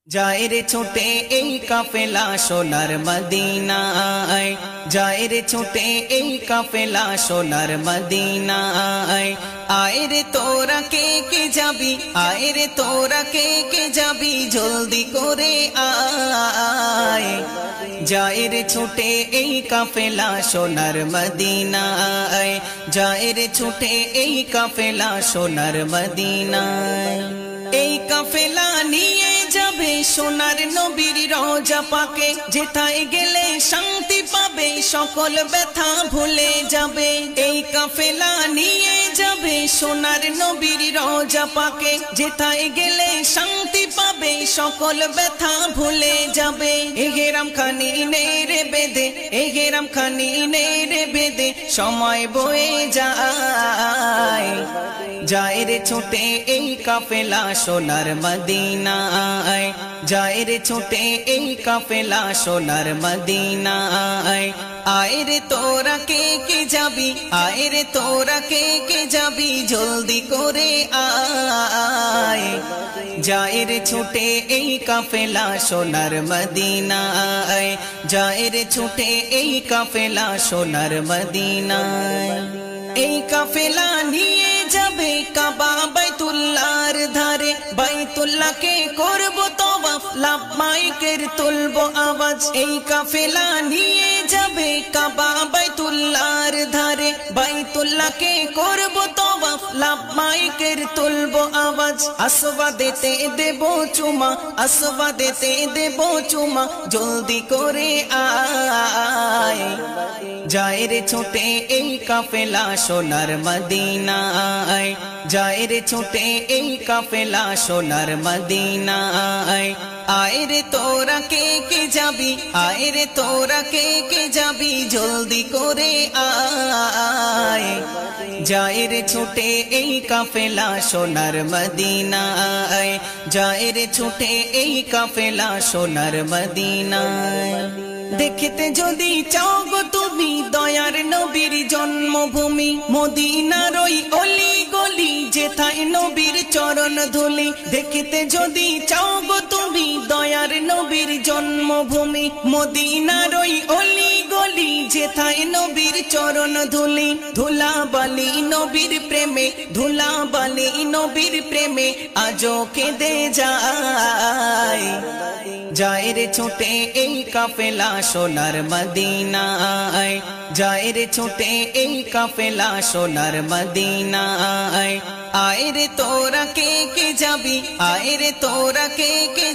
যায় রে ছুটে এই কাফেলা সোনার মদিনায়, যায় রে ছুটে এই কাফেলা সোনার মদিনায়। আয় রে তোরা কে কে যাবি, আয় রে তোরা কে কে যাবি, জলদি করে আয়। যায় রে ছুটে এই কাফেলা সোনার মদিনায়, যায় রে ছুটে এই কাফেলা সোনার মদিনায়। এই কাফেলা নিয়ে যাবে সোনার নবীর রওজা পাকে, যেথায় গেলে শান্তি পাবে, সকল ব্যথা ভুলে যাবে। এই কাফেলা নিয়ে যাবে সোনার নবীর রওজা পাকে, যেথায় গেলে শান্তি পাবে, সকল ব্যথা ভুলে যাবে। এহেরাম খানি নেরে বেদে, এহেরাম খানি নেরে বেদে, সময় বয়ে যায়। যায় রে ছুটে এই কাফেলা সোনার মদিনায়, যায় রে ছুটে এই কাফেলা সোনার মদিনায়। আয় রে তোরা কে কে যাবি, আয় রে তোরা কে কে যাবি, জলদি করে আয়। যায় রে ছুটে এই কাফেলা সোনার মদিনায়, যায় রে ছুটে এই কাফেলা সোনার মদিনায়। এই কাফেলা নিয়ে যাবে কাবা বাইতুল্লাহর ধারে, বাইতুল্লাহকে করব তওয়াফ, লাব্বাইকের তুলব আওয়াজ। এই কাফেলা নিয়ে যাবে কাবা বাইতুল্লাহর ধারে, বাইতুল্লাহকে করব তওয়াফ, লাব্বাইকের তুলব আওয়াজ। আসওয়াদেতে দেব চুমা, আসওয়াদেতে দেব চুমা, জলদি করে আয়। যায় রে ছুটে এই কাফেলা সোনার মদিনায়, যায় রে ছুটে এই কাফেলা সোনার মদিনায়। আয় রে তোরা কে কে যাবি, আয় রে তোরা কে কে যাবি, জলদি করে আয়। যায় রে ছুটে এই কাফেলা সোনার মদিনায়, যায় রে ছুটে এই কাফেলা সোনার মদিনায়। দেখতে যদি চাও গো তুমি দয়ার নবীর জন্মভূমি, মদিনার ওই অলি গলি, যেথায় নবীর চরণ ধুলি। দেখতে যদি চাও গো তুমি দয়ার নবীর জন্মভূমি, মদিনার ওই অলি গলি, যেথায় নবীর চরণ ধুলি। ধুলাবালি নবীর প্রেমে, ধুলাবালি নবীর প্রেমে, আজও কেঁদে যায়। যায় রে ছুটে এই কাফেলা সোনার মদিনায়, যায় রে ছুটে এই কাফেলা সোনার মদিনায়। আয় রে তোরা কে কে যাবি, আয় রে তোরা কে কে